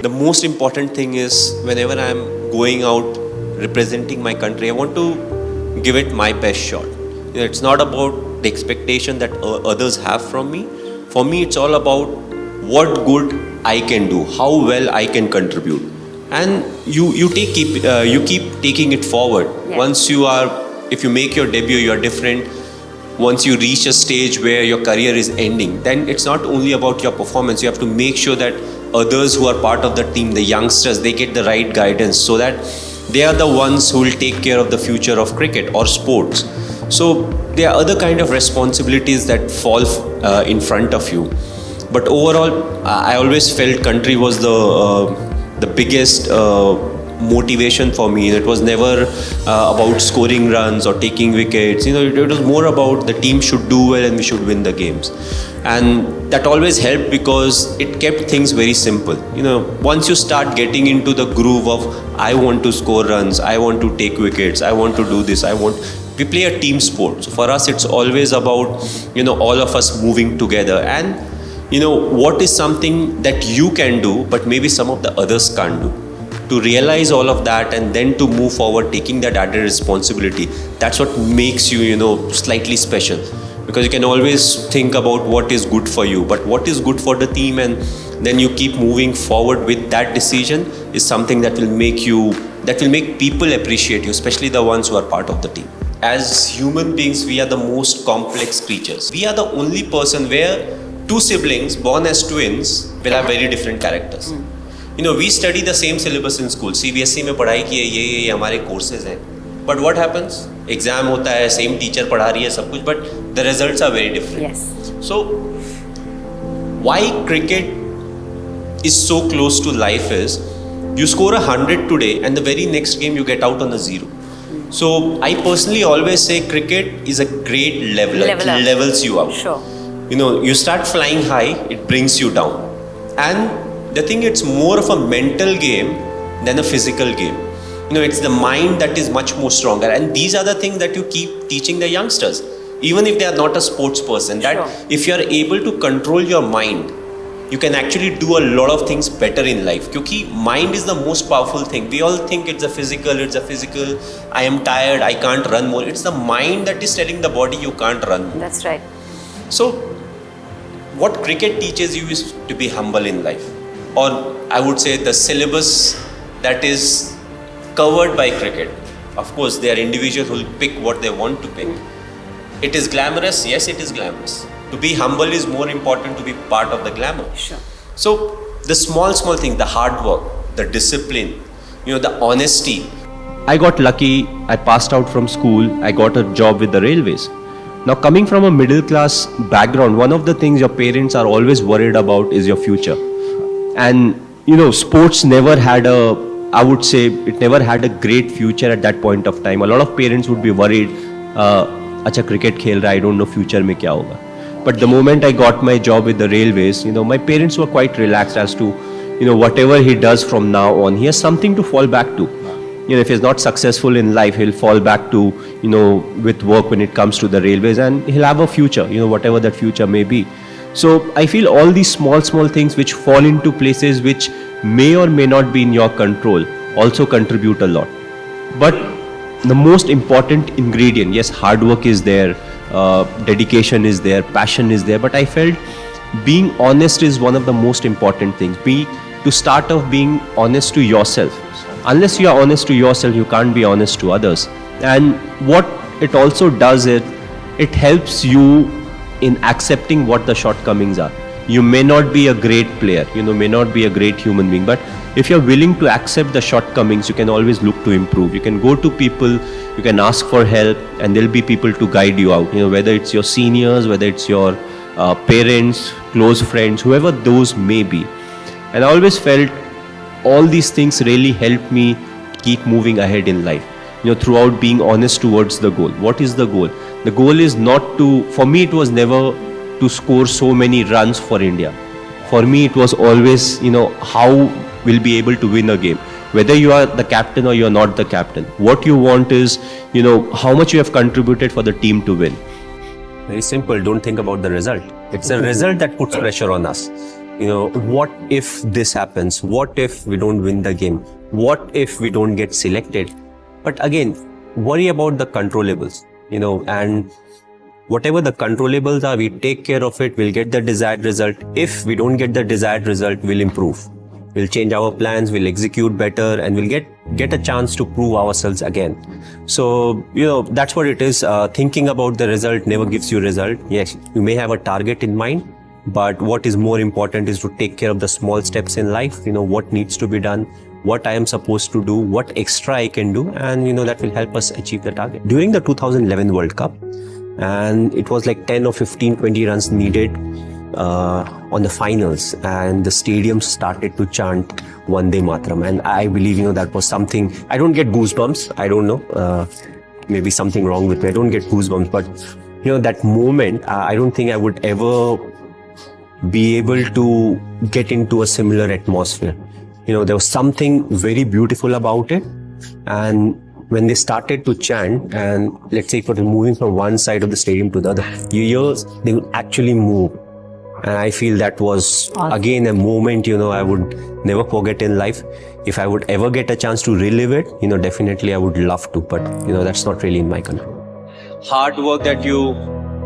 the most important thing is whenever I'm going out representing my country, I want to give it my best shot. It's not about the expectation that others have from me. For me, it's all about what good I can do, how well I can contribute, and you keep taking it forward. Yeah. If you make your debut, you are different. Once you reach a stage where your career is ending, then it's not only about your performance. You have to make sure that others who are part of the team, the youngsters, they get the right guidance so that they are the ones who will take care of the future of cricket or sports. So there are other kind of responsibilities that fall in front of you. But overall, I always felt country was the biggest motivation for me. It was never about scoring runs or taking wickets. It was more about the team should do well and we should win the games. And that always helped because it kept things very simple. Once you start getting into the groove of I want to score runs, I want to take wickets, I want to do this, we play a team sport. So for us, it's always about, all of us moving together. And, what is something that you can do, but maybe some of the others can't do. To realize all of that and then to move forward, taking that added responsibility, that's what makes you, slightly special. Because you can always think about what is good for you, but what is good for the team, and then you keep moving forward with that decision is something that will make people appreciate you, especially the ones who are part of the team. As human beings, we are the most complex creatures. We are the only person where two siblings born as twins will have very different characters. We study the same syllabus in school. CBSE में पढ़ाई की है, ये हमारे courses हैं. But what happens? Exam होता है, same teacher पढ़ा रही है सब कुछ, but the results are very different. Yes. So why cricket is so close to life is you score 100 today and the very next game you get out on a 0. So I personally always say cricket is a great leveler. It levels you out. Sure. You start flying high, it brings you down. And the thing, it's more of a mental game than a physical game. It's the mind that is much more stronger. And these are the things that you keep teaching the youngsters. Even if they are not a sports person, that if you are able to control your mind, you can actually do a lot of things better in life. Because mind is the most powerful thing. We all think it's a physical, I am tired, I can't run more. It's the mind that is telling the body you can't run more. That's right. So, what cricket teaches you is to be humble in life. Or I would say the syllabus that is covered by cricket. Of course, there are individuals who will pick what they want to pick. It is glamorous. Yes, it is glamorous. To be humble is more important to be part of the glamour. Sure. So, the small thing, the hard work, the discipline, the honesty. I got lucky. I passed out from school. I got a job with the railways. Now, coming from a middle class background, one of the things your parents are always worried about is your future. And, sports never had it never had a great future at that point of time. A lot of parents would be worried, acha cricket khel raha, I don't know future mein kya hoga. But the moment I got my job with the railways, my parents were quite relaxed as to, whatever he does from now on, he has something to fall back to. If he's not successful in life, he'll fall back to, with work when it comes to the railways, and he'll have a future, whatever that future may be. So I feel all these small things which fall into places which may or may not be in your control also contribute a lot. But the most important ingredient, yes, hard work is there, dedication is there, passion is there, but I felt being honest is one of the most important things. To start off being honest to yourself. Unless you are honest to yourself, you can't be honest to others. And what it also does, it helps you in accepting what the shortcomings are. You may not be a great player, may not be a great human being, but if you're willing to accept the shortcomings, you can always look to improve. You can go to people, you can ask for help, and there'll be people to guide you out. Whether it's your seniors, whether it's your parents, close friends, whoever those may be. And I always felt all these things really helped me keep moving ahead in life. Throughout being honest towards the goal. What is the goal? The goal is not to, for me it was never to score so many runs for India. For me it was always, how we'll be able to win a game. Whether you are the captain or you are not the captain. What you want is, how much you have contributed for the team to win. Very simple, don't think about the result. It's a result that puts pressure on us. What if this happens? What if we don't win the game? What if we don't get selected? But again, worry about the controllables, and whatever the controllables are, we take care of it, we'll get the desired result. If we don't get the desired result, we'll improve. We'll change our plans, we'll execute better, and we'll get a chance to prove ourselves again. So, that's what it is. Thinking about the result never gives you result. Yes, you may have a target in mind, but what is more important is to take care of the small steps in life, what needs to be done, what I am supposed to do, what extra I can do, and that will help us achieve the target. During the 2011 World Cup, and it was like 10 or 15, 20 runs needed on the finals, and the stadium started to chant Vande Mataram, and I believe that was something. I don't get goosebumps, I don't know, maybe something wrong with me, I don't get goosebumps, but that moment, I don't think I would ever be able to get into a similar atmosphere. There was something very beautiful about it, and when they started to chant, and let's say if it was moving from one side of the stadium to the other, your ears, they would actually move. And I feel that was again a moment, I would never forget in life. If I would ever get a chance to relive it, definitely I would love to, but that's not really in my control. Hard work that you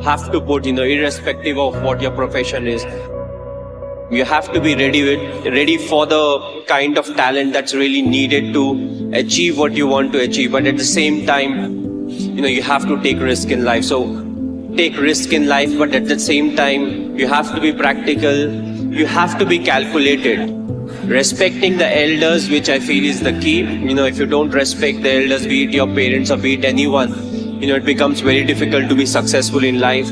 have to put, irrespective of what your profession is. You have to be ready for the kind of talent that's really needed to achieve what you want to achieve. But at the same time, you have to take risk in life. So take risk in life, but at the same time, you have to be practical. You have to be calculated. Respecting the elders, which I feel is the key. If you don't respect the elders, be it your parents or be it anyone, it becomes very difficult to be successful in life.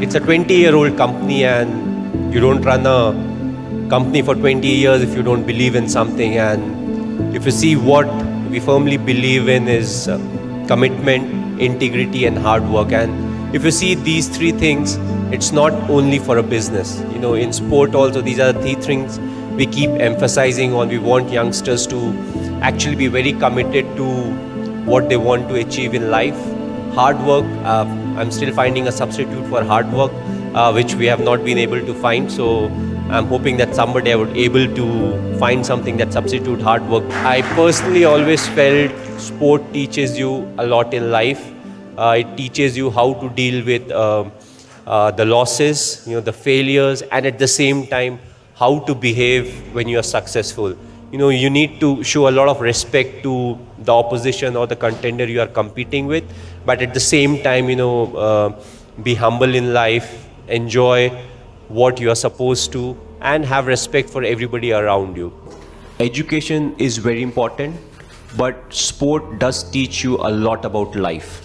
It's a 20-year-old company, and you don't run a company for 20 years if you don't believe in something. And if you see what we firmly believe in is commitment, integrity, and hard work. And if you see these three things, it's not only for a business. In sport also, these are the three things we keep emphasizing on. We want youngsters to actually be very committed to what they want to achieve in life. Hard work, I'm still finding a substitute for hard work, which we have not been able to find. So I'm hoping that someday I would able to find something that substitute hard work. I personally always felt sport teaches you a lot in life. It teaches you how to deal with the losses, the failures, and at the same time, how to behave when you are successful. You need to show a lot of respect to the opposition or the contender you are competing with, but at the same time, be humble in life, enjoy what you are supposed to, and have respect for everybody around you. Education is very important, but sport does teach you a lot about life.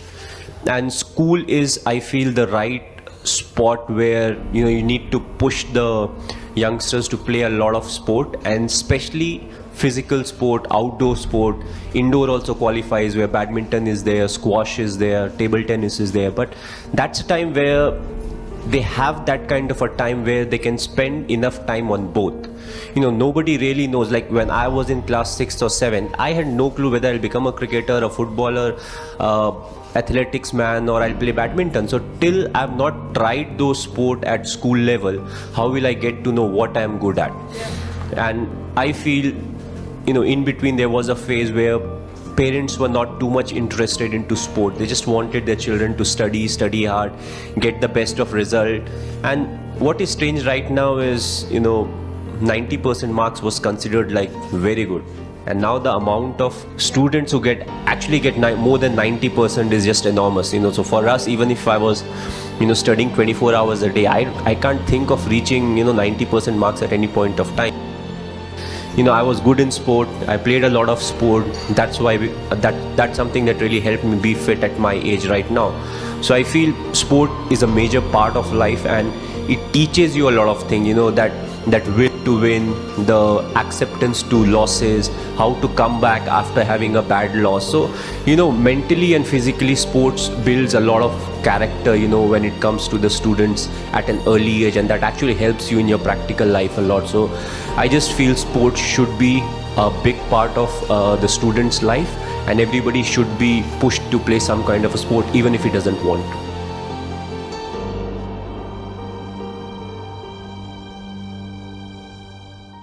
And school is, I feel, the right spot where you need to push the youngsters to play a lot of sport, and especially physical sport, outdoor sport. Indoor also qualifies, where badminton is there, squash is there, table tennis is there. But that's a time where they have that kind of a time where they can spend enough time on both. Nobody really knows. Like when I was in class 6th or 7th, I had no clue whether I'll become a cricketer, a footballer, athletics man, or I'll play badminton. So till I've not tried those sport at school level, how will I get to know what I'm good at? And I feel, in between there was a phase where parents were not too much interested into sport. They just wanted their children to study hard, get the best of result. And what is strange right now is, 90% marks was considered like very good. And now the amount of students who actually get more than 90% is just enormous. So for us, even if I was, studying 24 hours a day, I can't think of reaching, 90% marks at any point of time. I was good in sport. I played a lot of sport. That's why that's something that really helped me be fit at my age right now. So I feel sport is a major part of life, and it teaches you a lot of things. That will to win, the acceptance to losses, how to come back after having a bad loss. So mentally and physically, sports builds a lot of character, when it comes to the students at an early age, and that actually helps you in your practical life a lot. So I just feel sports should be a big part of the student's life, and everybody should be pushed to play some kind of a sport, even if he doesn't want to.